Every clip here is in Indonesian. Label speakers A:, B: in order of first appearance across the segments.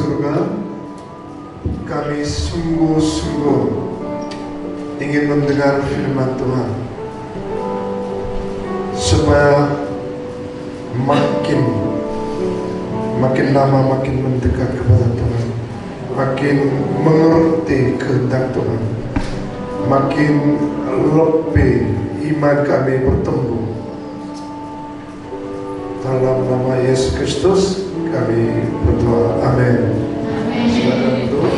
A: surga, kami sungguh-sungguh ingin mendengar firman Tuhan, supaya makin lama makin mendekat kepada Tuhan, makin mengerti kehendak Tuhan, makin lebih iman kami bertumbuh. Dalam nama Yesus Kristus kami berdoa, amin. Silakan duduk.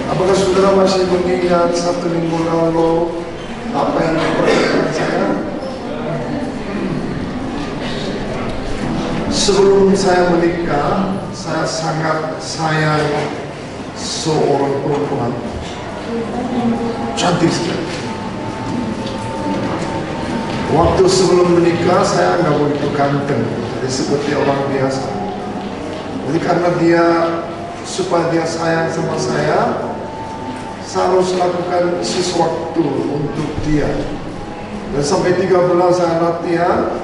A: Apakah saudara masih mengingat 1 minggu lalu apa yang diperhatikan saya? Sebelum saya menikah, saya sangat sayang seorang perempuan, cantik sekali. Waktu sebelum menikah saya nggak begitu ganteng, jadi seperti orang biasa. Jadi karena supaya dia sayang sama saya harus lakukan sesuatu untuk dia. Dan sampai 3 bulan saya latihan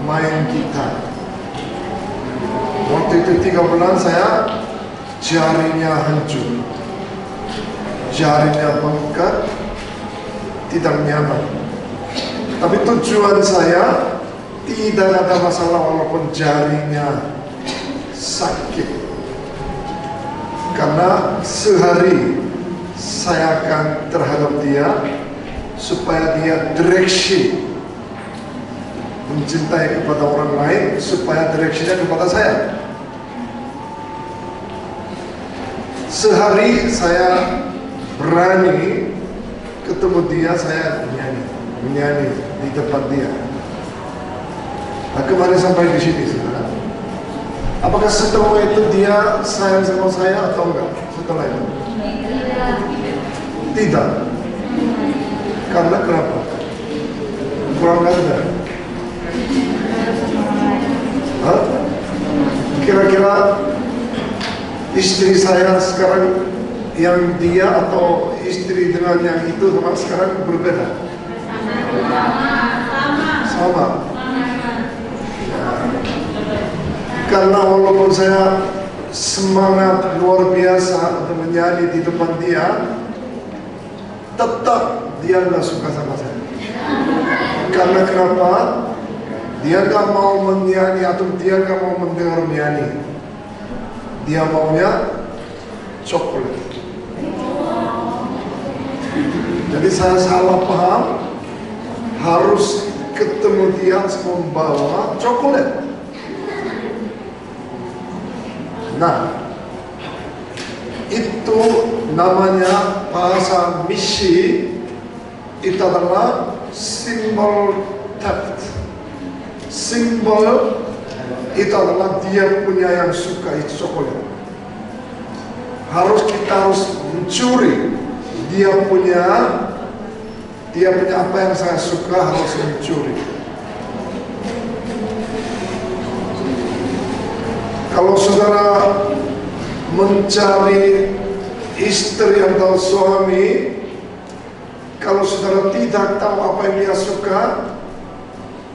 A: main gitar. Waktu itu 3 bulan saya jarinya hancur, jarinya bengkak, tidak nyaman. Tapi tujuan saya tidak ada masalah walaupun jarinya sakit, karena sehari saya akan terhadap dia supaya dia direksi mencintai kepada orang lain, supaya direksinya kepada saya. Sehari saya berani ketemu dia, saya menyanyi di depan dia. Nah, kemarin sampai di sini, saudara. Apakah setelah itu dia sayang sama saya atau enggak? Setelah itu? Tidak. Karena kenapa? Kurang ajar. Kira-kira istri saya sekarang yang dia atau istri dengan yang itu sama sekarang berbeda? Sama. Karena walaupun saya semangat luar biasa untuk menyanyi di depan dia, tetap dia nggak suka sama saya. Karena kenapa? Dia nggak mau menyanyi atau dia nggak mau mendengar menyanyi. Dia maunya coklat. Jadi saya salah paham, harus ketemu dia membawa coklat. Nah, itu namanya bahasa misi, itu adalah simbol theft. Simbol itu adalah dia punya yang suka itu coklat. Kita harus mencuri dia punya apa yang saya suka, harus mencuri. Kalau saudara mencari istri atau suami, kalau saudara tidak tahu apa yang dia suka,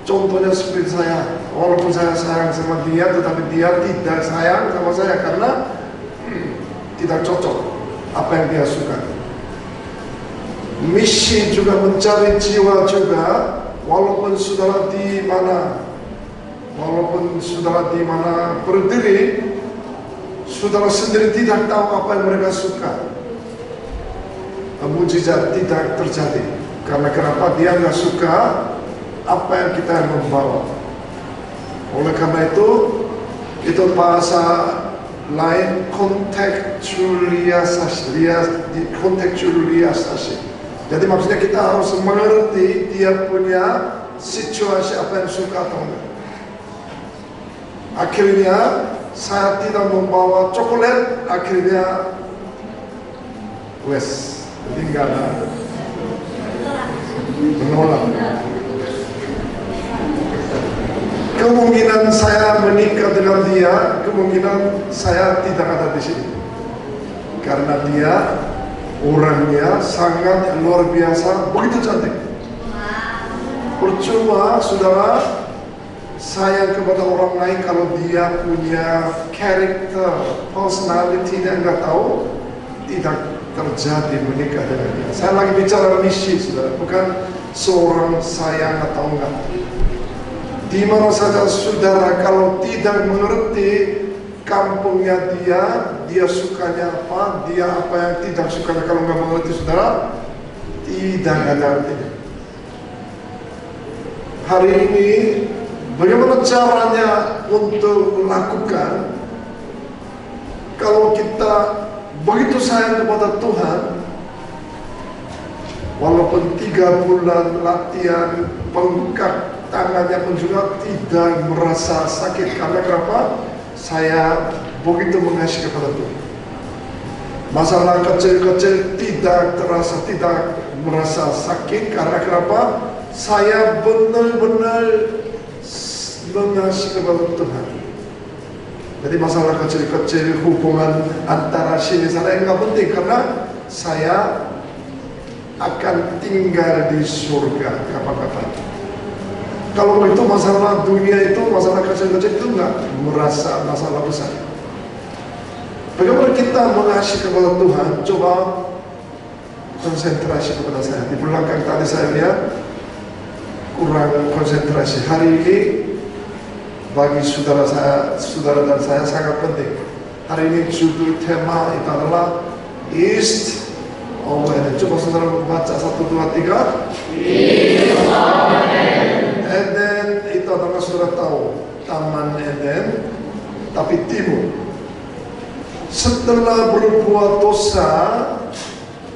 A: contohnya seperti saya, walaupun saya sayang sama dia, tetapi dia tidak sayang sama saya karena tidak cocok apa yang dia suka. Misi juga mencari jiwa juga, walaupun saudara di mana berdiri, saudara sendiri tidak tahu apa yang mereka suka. Mujizat tidak terjadi. Karena kenapa? Dia nggak suka apa yang kita membawa. Oleh karena itu bahasa lain kontekstualisasi. Jadi maksudnya kita harus mengerti dia punya situasi apa yang suka atau enggak. Akhirnya saya tidak membawa coklat, akhirnya jadi enggak ada menolak. Kemungkinan saya menikah dengan dia, kemungkinan saya tidak ada di sini, karena dia orangnya sangat luar biasa, begitu cantik. Percuma saudara sayang kepada orang lain kalau dia punya karakter, personality dia nggak tahu, tidak terjadi menikah dengan dia. Saya lagi bicara misi, saudara, bukan seorang sayang atau enggak. Di mana saja saudara kalau tidak mengerti kampungnya dia sukanya apa, dia apa yang tidak sukanya, kalau nggak mengerti saudara, tidak ada artinya. Hari ini bagaimana caranya untuk melakukan kalau kita begitu sayang kepada Tuhan, walaupun 3 bulan latihan bengkak tangannya pun juga tidak merasa sakit. Karena kenapa? Saya begitu mengasihi kepada Tuhan. Masalah kecil-kecil tidak terasa, tidak merasa sakit. Karena kenapa? Saya benar-benar mengasihi kepada Tuhan. Jadi masalah kecil-kecil, hubungan antara sini sana yang nggak penting, karena saya akan tinggal di surga, kapan-kapan. Kalau itu masalah dunia itu, masalah kecil-kecil itu nggak merasa masalah besar. Bagaimana kita mengasihi kepada Tuhan? Coba konsentrasi kepada saya. Di belakang tadi saya lihat kurang konsentrasi. Hari ini bagi saudara dan saya sangat penting. Hari ini judul tema itu adalah East of Eden. Coba saudara membaca 1, 2, 3. East of Eden. Eden itu adalah saudara tahu Taman Eden, tapi timur. Setelah berbuat dosa,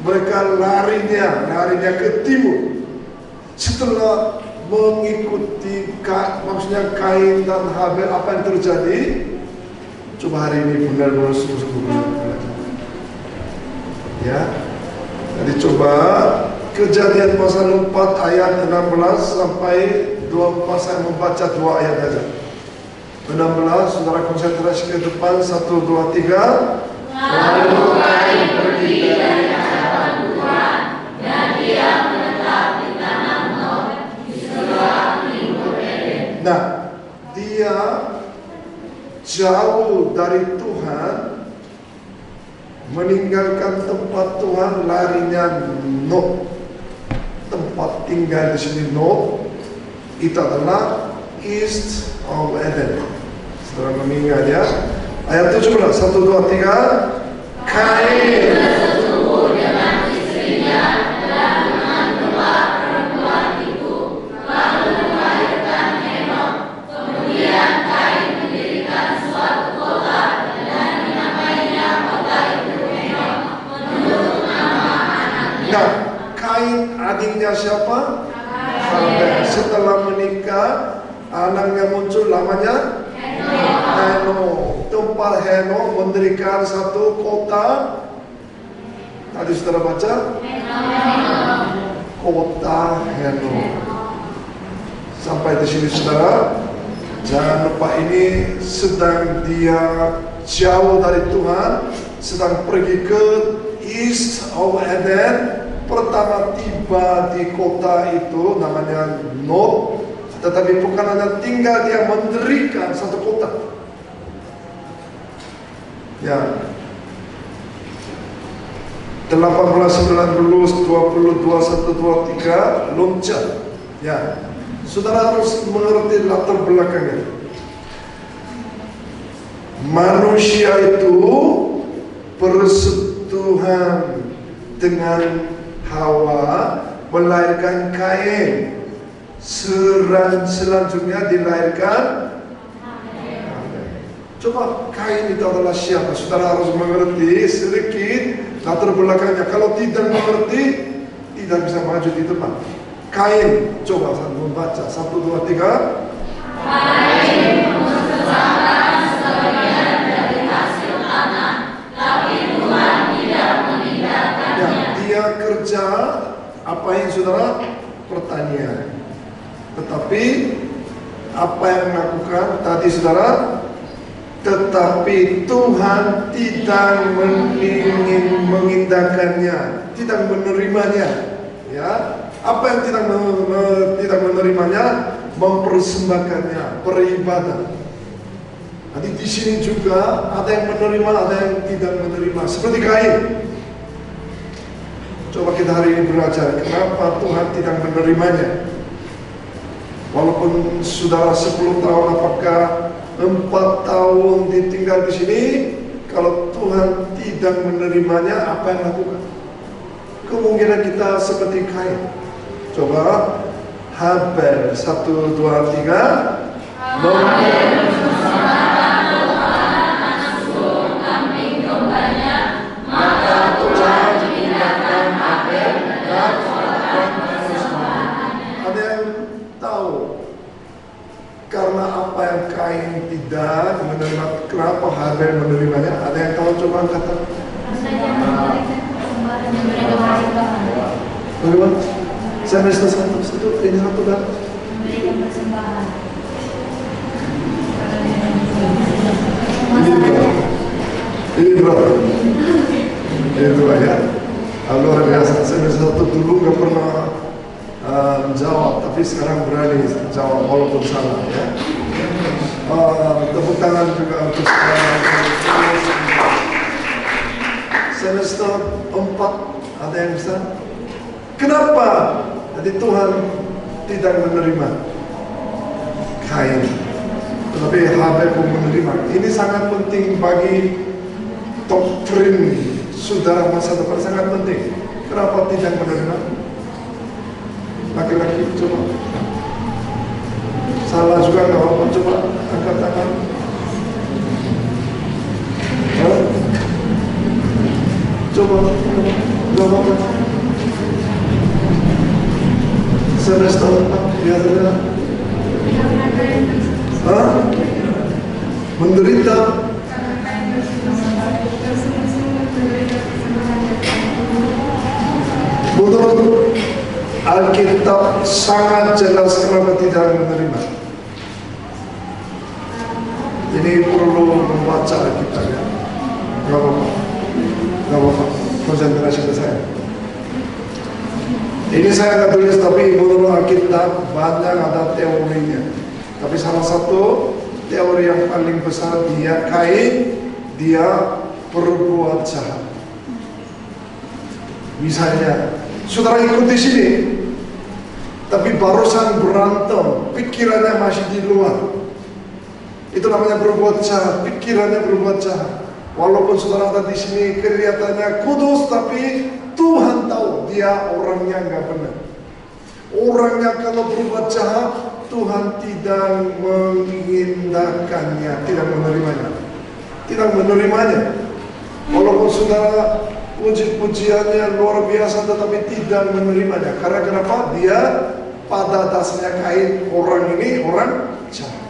A: mereka larinya ke timur. Setelah mengikuti maksudnya Kain dan Habel, apa yang terjadi? Coba hari ini benar-benar sungguh-sungguh belajar. Ya, jadi coba Kejadian pasal 4 ayat 16 sampai 24, saya membaca 2 ayat saja. 16, saudara konsentrasi ke depan, 1, 2, 3.
B: Lalu Kain pergi dari hadapan Tuhan, dan dia menetap di tanah Nod di sebelah timur Eden.
A: Nah, dia jauh dari Tuhan, meninggalkan tempat Tuhan, larinya Nod. Tempat tinggal di sini Nod itu adalah East of Eden. Saudara mengingat ya. Ayat 17, 1, 2, 3. Kain
B: bersetubuh dengan istrinya dan dengan dua perempuan itu, lalu melahirkan Henok. Kemudian Kain mendirikan suatu kota dan dinamainya kota itu Henok menurut nama anaknya.
A: Nah, Kain adiknya siapa? Habel. Setelah menikah, anaknya muncul, namanya Henok. Tempat Henok mendirikan satu kota. Tadi saudara baca? Kota Henok. Sampai di sini saudara, jangan lupa ini sedang dia jauh dari Tuhan, sedang pergi ke East of Eden. Pertama tiba di kota itu namanya Nod, tetapi bukan hanya tinggal, dia mendirikan satu kota. Ya, 18, 19, 20, 21, 23 loncat. Ya, saudara harus mengerti latar belakangnya. Manusia itu bersentuhan dengan Hawa, melahirkan Kain. Selanjutnya dilahirkan Habel. Coba Kain itu adalah siapa? Saudara harus mengerti sedikit latar belakangnya. Kalau tidak mengerti, tidak bisa maju di depan. Kain, coba saya membaca 1, 2, 3.
B: Kain mempersembahkan sebagian dari hasil tanah, tapi Tuhan tidak meninggalkannya.
A: Ya, dia kerja apa yang saudara? Pertanian. Tetapi apa yang dilakukan tadi saudara? Tetapi Tuhan tidak mengindahkannya, tidak menerimanya. Ya, apa yang tidak menerimanya? mempersembahkannya, beribadah. Nanti di sini juga ada yang menerima, ada yang tidak menerima. Seperti Kain. Coba kita hari ini belajar kenapa Tuhan tidak menerimanya. Walaupun saudara 10 tahun, apakah 4 tahun ditinggal di sini, kalau Tuhan tidak menerimanya, apa yang lakukan? Kemungkinan kita seperti Kain. Coba Habel 1, 2, 3. Karena apa yang Kain tidak menerima, kenapa Habel menerimanya? Ada yang tahu? Coba kata. Bagaimana? Saya satu ini satu dan
B: memberikan persembahan.
A: Ini berat. Ini berat ya. Luar biasa. Saya satu dulu nggak pernah menjawab, tapi sekarang berani jawab walaupun salah ya. Tepuk tangan juga untuk semester 4. Ada yang bisa? Kenapa? Jadi Tuhan tidak menerima Kain, tetapi Habel pun menerima. Ini sangat penting bagi doktrin saudara masa depan, sangat penting. Kenapa tidak menerima? Laki-laki coba. Salah juga nggak apa-apa, coba angkat tangan. Coba. Semester 4 biasanya. Menderita. Menurut Alkitab sangat jelas kenapa tidak menerima. Ini perlu membaca Alkitab ya. Gak apa-apa. Konsentrasi ke saya. Ini saya nggak tulis, tapi menurut Alkitab banyak ada teorinya. Tapi salah satu teori yang paling besar, dia Kain, dia berbuat jahat. Misalnya, saudara ikut di sini, tapi barusan berantem, pikirannya masih di luar. Itu namanya berbuat jahat, pikirannya berbuat jahat. Walaupun saudara ada di sini kelihatannya kudus, tapi Tuhan tahu dia orangnya nggak benar. Orangnya kalau berbuat jahat, Tuhan tidak mengindahkannya, tidak menerimanya. Tidak menerimanya. Walaupun saudara puji-pujiannya luar biasa, tetapi tidak menerimanya. Karena kenapa? Dia pada dasarnya Kain, orang ini orang jahat.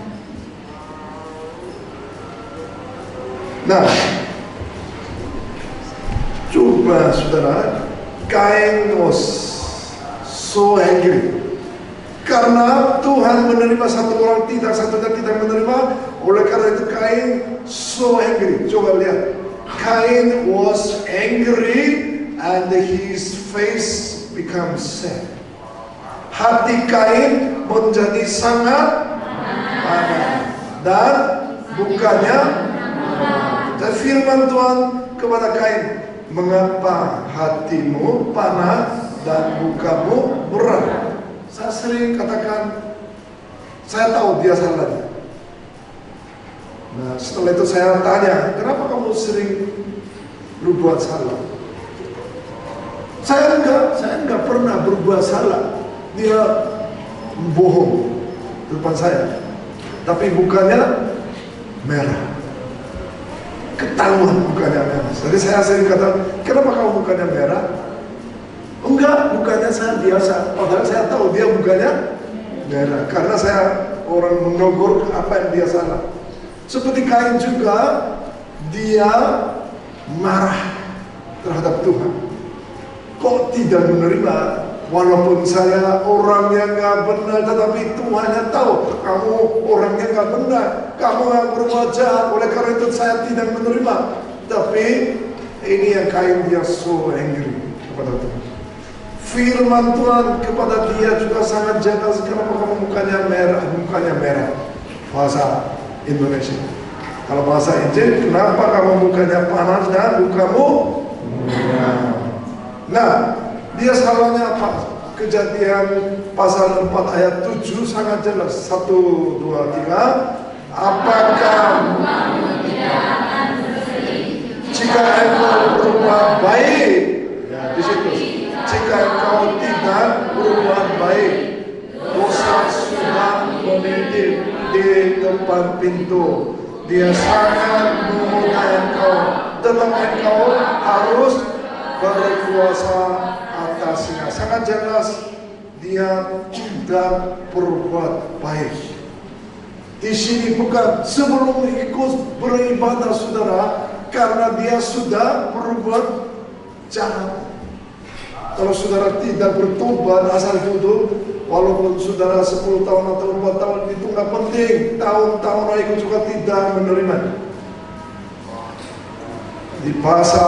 A: Nah, coba saudara, Kain was so angry karena Tuhan menerima satu orang, tidak satunya tidak menerima. Oleh karena itu Kain so angry. Coba lihat, Kain was angry and his face becomes sad. Hati Kain menjadi sangat panas dan bukannya. Dan firman Tuhan kepada Kain, mengapa hatimu panas dan mukamu berat? Saya sering katakan, saya tahu dia salahnya. Nah, setelah itu saya tanya, kenapa kamu sering berbuat salah? Saya enggak pernah berbuat salah. Dia bohong di depan saya, tapi bukannya merah. Ketahuan bukannya merah. Jadi saya sering kata, kenapa kamu bukannya merah? Enggak, bukannya saya biasa. Padahal saya tahu dia bukannya merah. Karena saya orang menegur apa yang dia salah. Seperti Kain juga, dia marah terhadap Tuhan. Kok tidak menerima? Walaupun saya orang yang gak benar, tetapi Tuhan yang tahu kamu orangnya gak benar, kamu yang berbuat jahat. Oleh karena itu saya tidak menerima. Tapi ini yang Kain, dia so angry kepada Tuhan. Firman Tuhan kepada dia juga sangat jelas. Kenapa kamu mukanya merah? Mukanya merah. Bahasa Indonesia. Kalau bahasa Injil, kenapa kamu mukanya panas dan mukamu merah? Nah, dia salahnya apa? Kejadian pasal 4 ayat 7 sangat jelas. 1, 2, 3. Apakah jika engkau berbuat baik, ya di situ. Jika engkau tidak berbuat baik, dosa sudah menitip di depan pintu. Dia sangat memudah engkau, tetapi engkau harus berkuasa atasnya. Sangat jelas dia tidak berbuat baik. Di sini bukan sebelum ikut beribadah saudara, karena dia sudah berbuat jahat. Kalau saudara tidak bertobat asal duduk, walaupun saudara 10 tahun atau 4 tahun itu nggak penting, tahun-tahun ikut juga tidak menerima. Di bahasa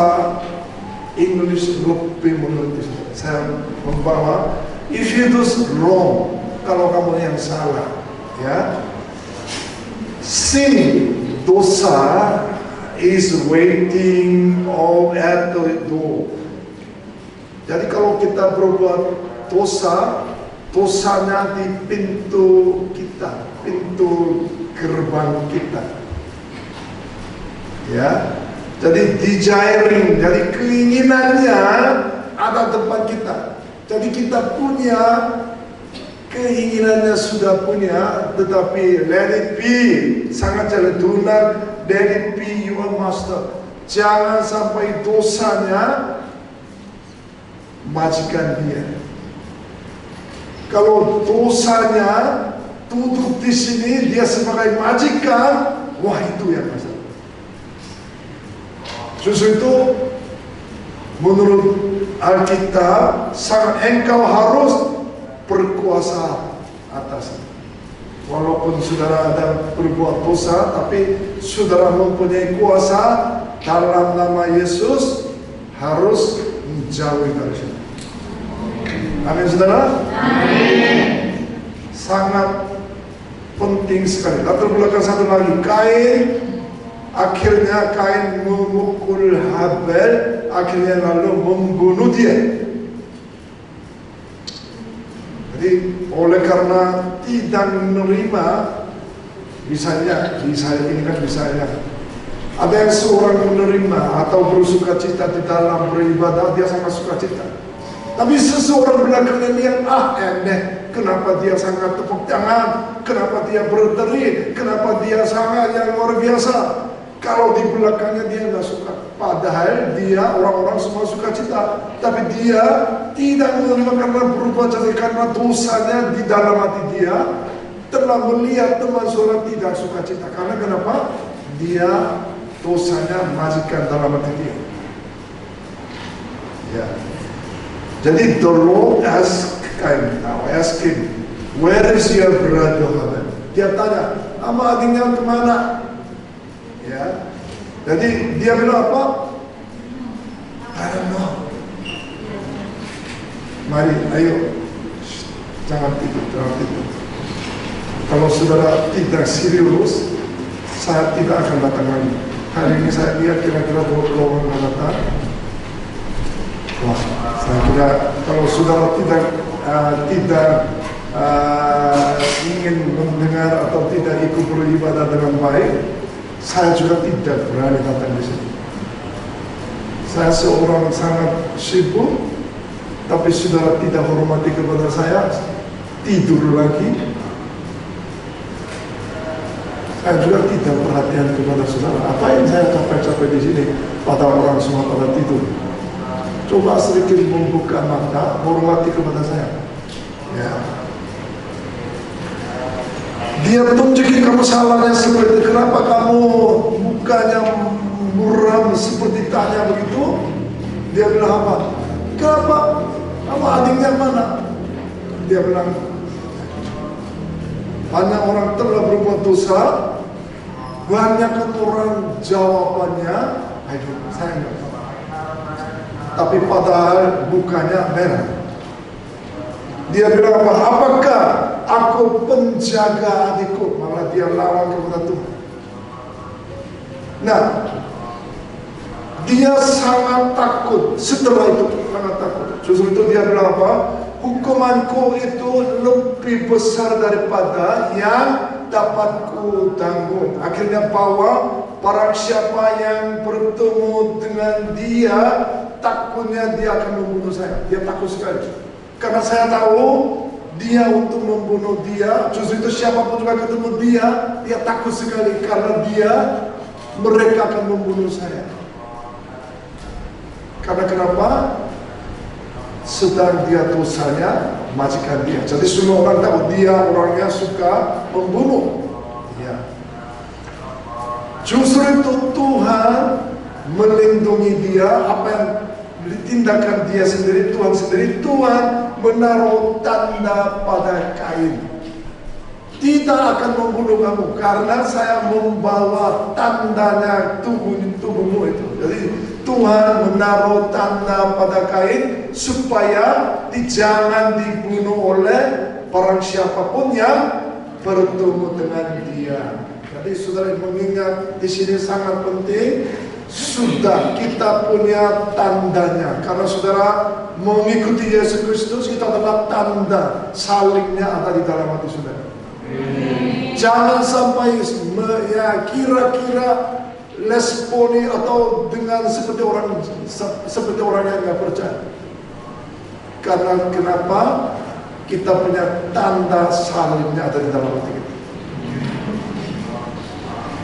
A: Inggris lebih mengerti. Saya membawa, if you do wrong, kalau kamu yang salah, ya. Sin, dosa, is waiting at the door. Jadi kalau kita berbuat dosa, dosanya di pintu kita, pintu gerbang kita. Ya, jadi dijairing, jadi keinginannya ada depan kita. Jadi kita punya keinginannya sudah punya, tetapi let it be. Sangat jelas, do not let it be your master. Jangan sampai dosanya majikan dia. Kalau dosanya duduk di sini, dia sebagai majikan, wah itu yang masalah. Justru itu, menurut Alkitab, engkau harus berkuasa atasnya. Walaupun saudara ada berbuat dosa, tapi saudara mempunyai kuasa dalam nama Yesus, harus menjauhi dari situ. Amin saudara? Amin. Sangat penting sekali. Latar belakang satu lagi, akhirnya Kain memukul Habel, akhirnya lalu membunuh dia. Jadi oleh karena tidak menerima, misalnya ini kan misalnya ada yang seorang menerima atau bersuka cita di dalam beribadah, dia sangat suka cita. Tapi seseorang belakangnya lihat, aneh, kenapa dia sangat tepuk tangan, kenapa dia berteriak, kenapa dia sangat yang luar biasa. Kalau di belakangnya dia nggak suka, padahal dia orang-orang semua suka cita, tapi dia tidak menerima karena berubah jadi karena dosanya di dalam hati dia telah melihat teman saudara tidak suka cita. Karena kenapa? Dia dosanya majikan dalam hati dia. Ya. Jadi the Lord ask Cain, now ask him, where is your brother Habel? Dia tanya, sama adiknya kemana? Ya, jadi dia bilang apa? I don't know. Mari, ayo, jangan tidur. Kalau saudara tidak serius, saya tidak akan datang lagi. Hari ini saya lihat kira-kira 20 orang akan datang. Wah, saya kira kalau saudara tidak ingin mendengar atau tidak ikut beribadah dengan baik, saya juga tidak berani datang di sini. Saya seorang sangat sibuk, tapi saudara tidak hormati kepada saya, tidur lagi. Saya juga tidak perhatian kepada saudara. Apa yang saya capek-capek di sini? Pada orang semua pada tidur. Coba sedikit membuka mata, hormati kepada saya. Ya. Dia tunjukin kamu salahnya seperti kenapa kamu mukanya muram seperti tanya begitu. Dia bilang apa? Kenapa? Kamu adiknya mana? Dia bilang banyak orang telah berbuat dosa. Banyak orang jawabannya, aduh saya enggak. Tapi padahal mukanya merah. Dia bilang apa? Apakah aku penjaga adikku? Malah dia lawan kepada Tuhan. Nah, dia sangat takut. Setelah itu sangat takut. Justru itu dia bilang apa? Hukumanku itu lebih besar daripada yang dapat ku tanggung. Akhirnya bahwa barang siapa yang bertemu dengan dia, takutnya dia akan membunuh saya. Dia takut sekali. Karena saya tahu dia untuk membunuh dia. Justru itu siapapun juga ketemu dia takut sekali. Karena mereka akan membunuh saya. Karena kenapa? Sedang dia dosanya majikan dia. Jadi semua orang tahu dia orangnya suka membunuh. Ya. Justru itu Tuhan melindungi dia. Apa yang ditindakan dia sendiri, Tuhan sendiri. Tuhan menaruh tanda pada Kain. Tidak akan membunuh kamu karena saya membawa tandanya tubuhmu itu. Jadi Tuhan menaruh tanda pada Kain supaya jangan dibunuh oleh barang siapapun yang bertemu dengan dia. Jadi saudara mengingat di sini sangat penting. Sudah kita punya tandanya. Karena saudara mengikuti Yesus Kristus, kita adalah tanda salibnya ada di dalam hati saudara. Jangan sampai kira-kira lesponi atau dengan seperti orang yang nggak percaya. Karena kenapa? Kita punya tanda salibnya ada di dalam hati kita.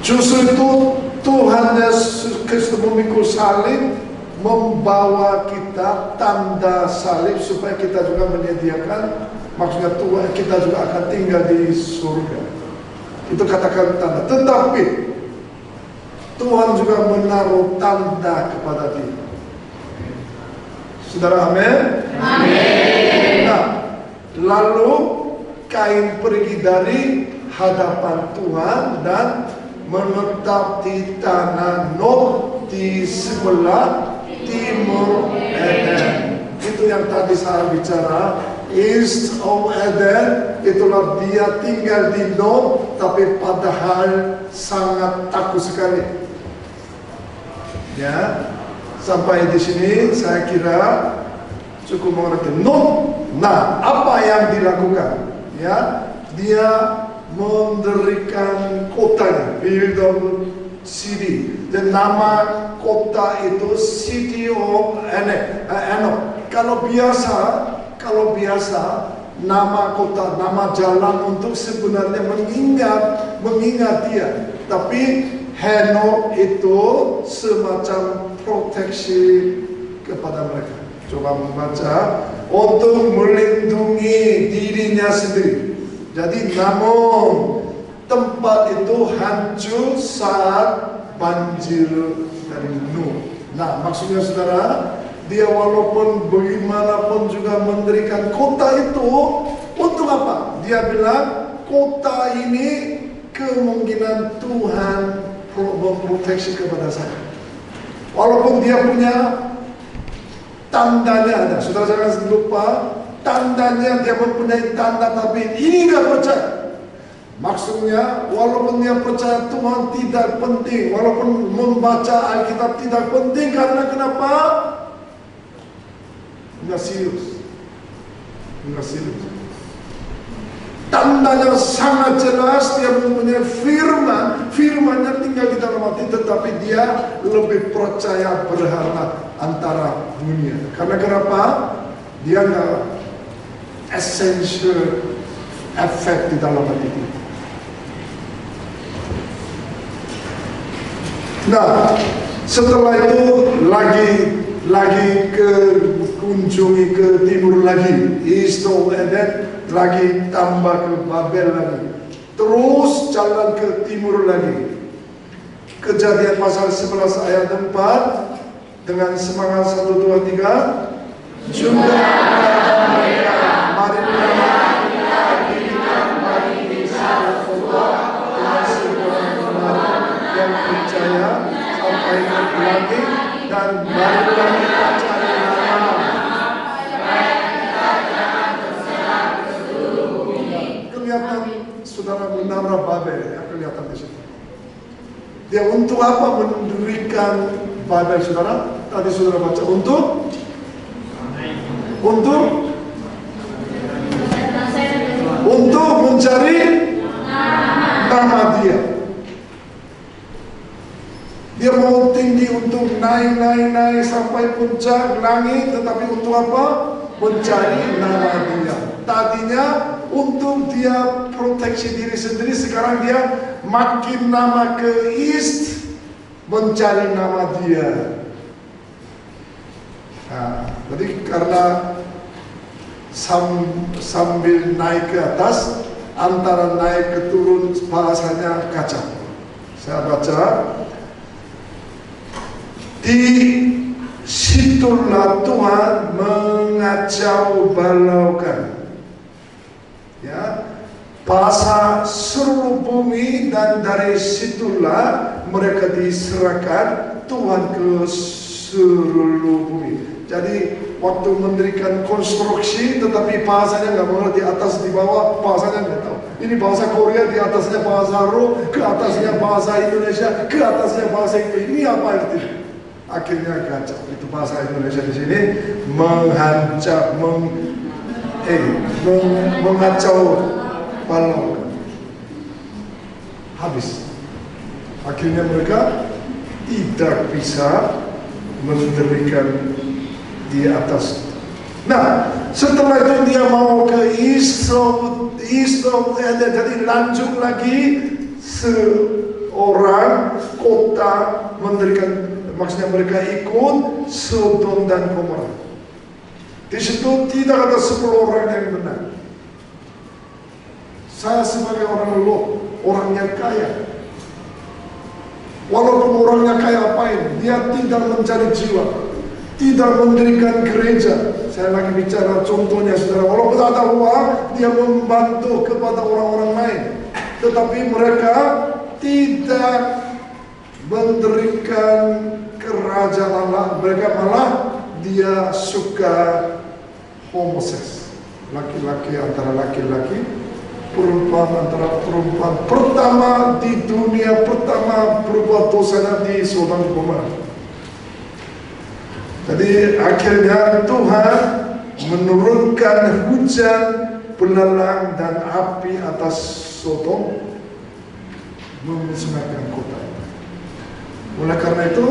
A: Justru itu Tuhan Yesus Kristus memikul salib, membawa kita tanda salib supaya kita juga menyediakan. Maksudnya Tuhan kita juga akan tinggal di surga. Itu katakan tanda. Tetapi Tuhan juga menaruh tanda kepada dia. Saudara, amin? Amin. Nah, lalu Kain pergi dari hadapan Tuhan dan menetap di tanah Nod di sebelah timur Eden. Itu yang tadi saya bicara. East of Eden, itulah dia tinggal di Nod, tapi padahal sangat takut sekali. Ya, sampai di sini saya kira cukup mengerti. Nod, nah apa yang dilakukan? Ya, dia mendirikan kotanya, build of city. Dan nama kota itu City of Enoch. Kalau biasa nama kota, nama jalan untuk sebenarnya mengingat dia. Tapi Henok itu semacam proteksi kepada mereka. Coba membaca untuk melindungi dirinya sendiri. Jadi namun tempat itu hancur saat banjir dari Nuh. Nah, maksudnya saudara, dia walaupun bagaimanapun juga mendirikan kota itu untuk apa? Dia bilang kota ini kemungkinan Tuhan memproteksi kepada saya. Walaupun dia punya tandanya ada. Saudara jangan lupa tandanya, dia mempunyai tanda, tapi ini nggak percaya. Maksudnya walaupun dia percaya Tuhan tidak penting, walaupun membaca Alkitab tidak penting, karena kenapa? Nggak serius. Tandanya sangat jelas, dia mempunyai firmannya tinggal di dalam hati, tetapi dia lebih percaya berharap antara dunia. Karena kenapa? Dia nggak essential effect di dalam hati kita. Nah, setelah itu lagi kunjungi ke timur lagi, East of Eden, lagi tambah ke Babel lagi, terus jalan ke timur lagi. Kejadian pasal 11 ayat 4 dengan semangat 1, 2, 3. Juga mereka, marilah kita dirikan bagi desa Allah dengan sebuah kebenaran yang percaya sampai lagi, dan marilah kita cari nama supaya kita jangan terserah menara Babel yang kelihatan di situ. Dia untuk apa mendirikan Babel, saudara? Tadi saudara baca untuk mencari nama dia. Dia mau tinggi untuk naik sampai puncak langit, tetapi untuk apa? Mencari nama dia. Tadinya untuk dia proteksi diri sendiri, sekarang dia makin nama ke east mencari nama dia. Nah, jadi karena sambil naik ke atas, antara naik ke turun bahasanya kacau. Saya baca, di situlah Tuhan mengacau balaukan, ya, bahasa seluruh bumi, dan dari situlah mereka diserahkan Tuhan ke seluruh bumi. Jadi waktu mendirikan konstruksi, tetapi bahasanya nggak mengerti, atas di bawah bahasanya nggak tahu. Ini bahasa Korea, di atasnya bahasa Ro, ke atasnya bahasa Indonesia, ke atasnya bahasa Inggris. Ini apa artinya? Akhirnya kacau. Itu bahasa Indonesia di sini mengacau balau. Habis. Akhirnya mereka tidak bisa mendirikan di atas. Nah, setelah itu dia mau ke east of Eden. Jadi lanjut lagi seorang kota mendirikan, maksudnya mereka ikut Sodom dan Gomora. Di situ tidak ada 10 orang yang benar. Saya sebagai orang Lot, orang yang kaya, walaupun orangnya kaya apain, dia tidak mencari jiwa, tidak mendirikan gereja. Saya lagi bicara contohnya, saudara. Walaupun ada uang, dia membantu kepada orang-orang lain, tetapi mereka tidak mendirikan kerajaan Allah. Mereka malah dia suka homoseks, laki-laki antara laki-laki, perempuan antara perempuan. Pertama di dunia, pertama berbuat dosanya di Sodom Gomora. Jadi akhirnya Tuhan menurunkan hujan, belalang dan api atas Sodom, memusnahkan kota. Oleh karena itu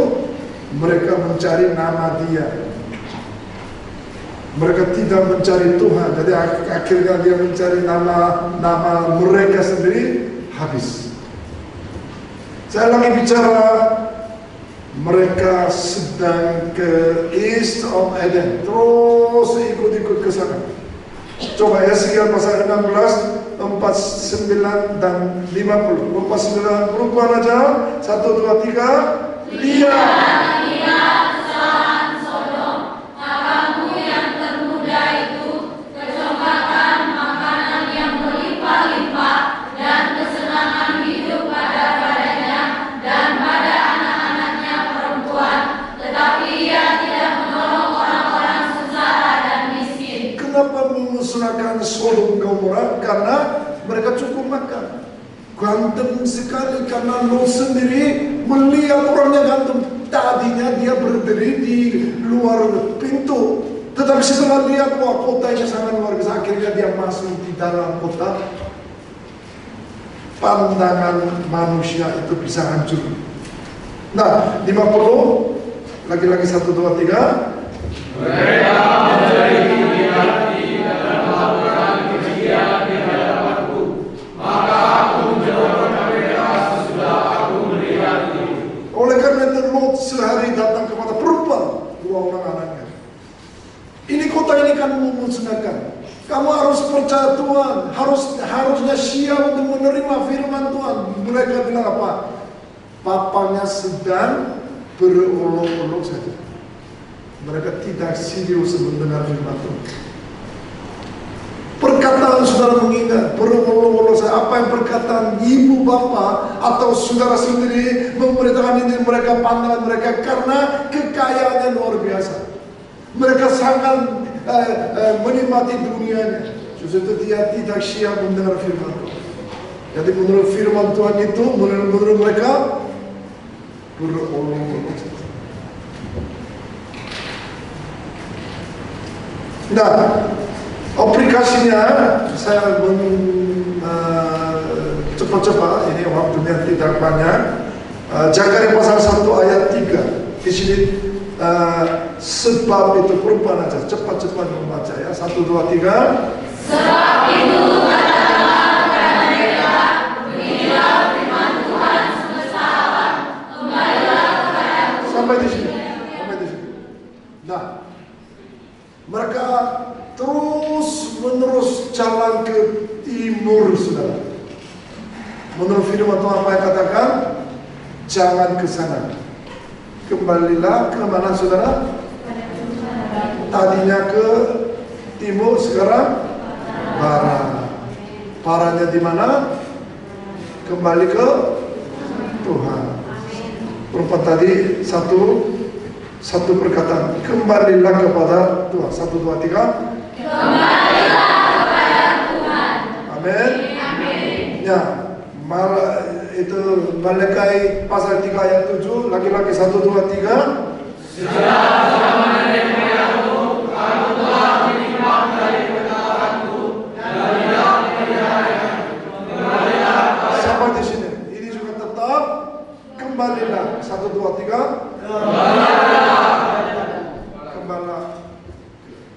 A: mereka mencari nama dia. Mereka tidak mencari Tuhan. Jadi akhirnya dia mencari nama mereka sendiri, habis. Saya lagi bicara mereka sedang ke east of Eden, terus ikut-ikut ke sana. Coba Yeskiel pasal 16, 49 dan 50. 49 perempuan aja, 1, 2, 3. Lihat kesalahan Sodom, makamu yang termuda itu kecompakan makanan yang berlimpah-limpah dan kesenangan hidup padanya dan pada anak-anaknya perempuan, tetapi ia tidak menolong orang-orang sengsara dan miskin. Kenapa memusnahkan Sodom Gomora? Karena mereka cukup makan. Ganteng sekali karena Lot sendiri melihat orangnya ganteng. Tadinya dia berdiri di luar pintu, tetapi setelah lihat, wah, kotanya sangat luar biasa, akhirnya dia masuk di dalam kota. Pandangan manusia itu bisa hancur. Nah, 50 lagi-lagi 1, 2, 3. Mereka menjadi hati dan melakukan kejian di hadapanku, maka aku menjauhkan mereka sesudah aku melihat itu. Oleh karena itu Lot sehari datang kepada perempuan, 2 orang anaknya. Ini kota ini kan memusnahkan. Kamu harus percaya Tuhan, harusnya siap untuk menerima firman Tuhan. Mereka bilang apa? Papanya sedang berolok-olok saja. Mereka tidak serius mendengar firman Tuhan. Perkataan saudara mengingat, berolok-olok saja. Apa yang perkataan ibu bapa atau saudara sendiri memberitakan ini, mereka pandangan mereka karena kekayaannya luar biasa. Mereka sangat menikmati dunianya. Justru itu dia tidak siap mendengar firman Tuhan. Jadi menurut firman Tuhan itu, menurut mereka berolong-olong. Nah, aplikasinya saya cepat-cepat, ini waktunya tidak banyak. Zakaria pasal 1 ayat 3. Di sini sebab itu perubahan aja, cepat-cepat membaca ya. 1, 2, 3.
B: Sebab itu katakanlah kepada mereka, beginilah firman Tuhan semesta alam, kembalilah kepadaku.
A: Sampai di sini. Nah, mereka terus menerus jalan ke timur, saudara. Menurut firman Tuhan apa yang katakan? Jangan ke sana. Kembalilah ke mana, saudara? Tadinya ke timur, sekarang barat. Baratnya di mana? Kembali ke Tuhan. Perempuan tadi satu perkataan, kembalilah kepada Tuhan. 1, 2, 3.
B: Kembalilah kepada Tuhan.
A: Amin. Ya, itu Malekai pasal 3 ayat 7, lagi-lagi 1, 2, 3. Sampai di sini. Ini juga tetap kembalilah. 1, 2, 3.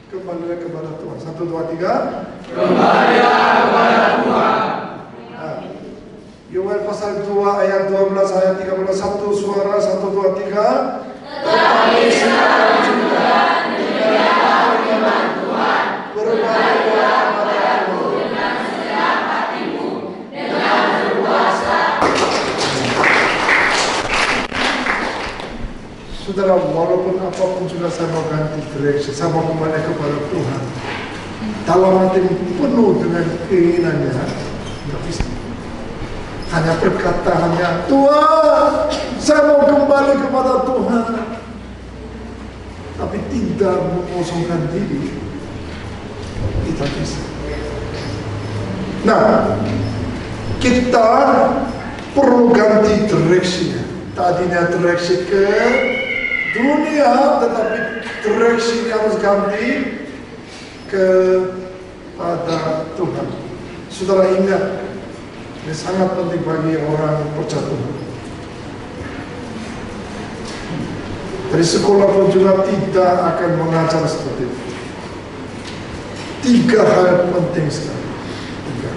A: Kembalilah kepada Tuhan. 1, 2, 3.
B: Kembalilah kepada Tuhan.
A: Yoel pasal 2 ayat 12 ayat 13, satu suara, 1, 2, 3.
B: Tetapi sekarang juga demikianlah firman Tuhan, berbalilah kepadaku dengan segenap hatimu, dengan berpuasa.
A: Saudara, walaupun apapun juga saya mau ganti direksi, saya mau kembali kepada Tuhan. Dalam hati penuh dengan keinginannya, tidak bisa. Hanya perkataannya, Tuhan, saya mau kembali kepada Tuhan. Tapi tidak mengosongkan diri, tidak bisa. Nah, kita perlu ganti direksinya. Tadinya direksi ke dunia, tetapi direksinya harus ganti kepada Tuhan. Saudara ingat, ini sangat penting bagi orang percaya Tuhan. Dari sekolah pun juga tidak akan mengajar seperti itu. 3 hal penting sekali. 3.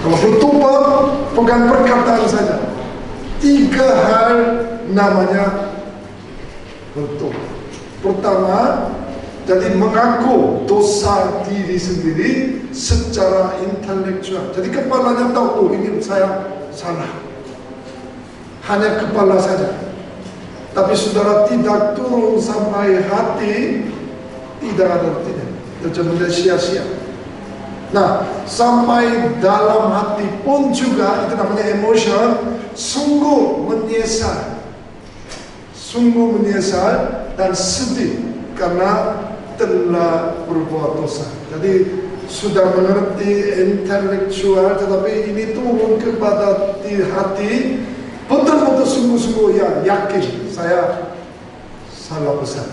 A: Kalau bertobat, bukan perkataan saja. 3 hal namanya bertobat. Pertama, jadi mengaku dosa diri sendiri secara intelektual. Jadi kepalanya tahu, ini saya salah. Hanya kepala saja. Tapi saudara tidak turun sampai hati, tidak ada artinya. Itu cuma sia-sia. Nah, sampai dalam hati pun juga, itu namanya emotion, sungguh menyesal dan sedih karena telah berbuat dosa. Jadi sudah mengerti intelektual, tetapi ini turun kepada hati, betul-betul sungguh-sungguh ya yakin saya salah besar.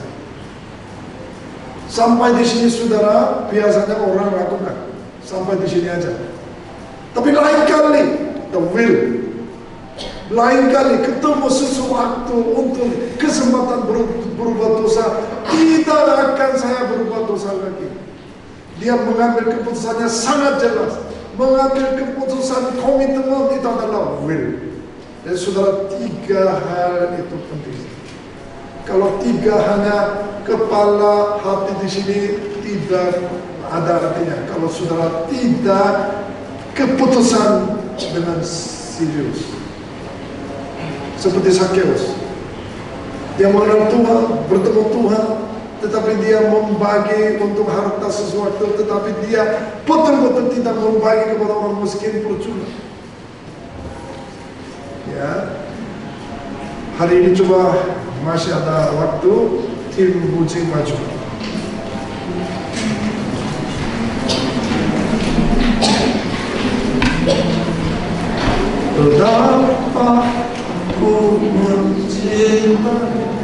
A: Sampai di sini saudara, biasanya orang lakukan sampai di sini aja. Tapi lain kali, the will, lain kali ketemu sesuatu untuk kesempatan berbuat dosa, tidak akan saya berbuat dosa lagi. Dia mengambil keputusannya sangat jelas. Mengambil keputusan komitmen itu adalah will. Dan saudara, 3 hal itu penting. Kalau 3 hanya kepala, hati di sini tidak ada artinya. Kalau saudara tidak keputusan dengan serius. Seperti Zakheus, dia mengenal Tuhan, bertemu Tuhan, tetapi dia membagi untuk harta sesuatu, tetapi dia betul-betul tidak membagi kepada orang miskin, percuma. Ya, hari ini coba masih ada waktu, tim Bucing maju. Betapa ku mencintai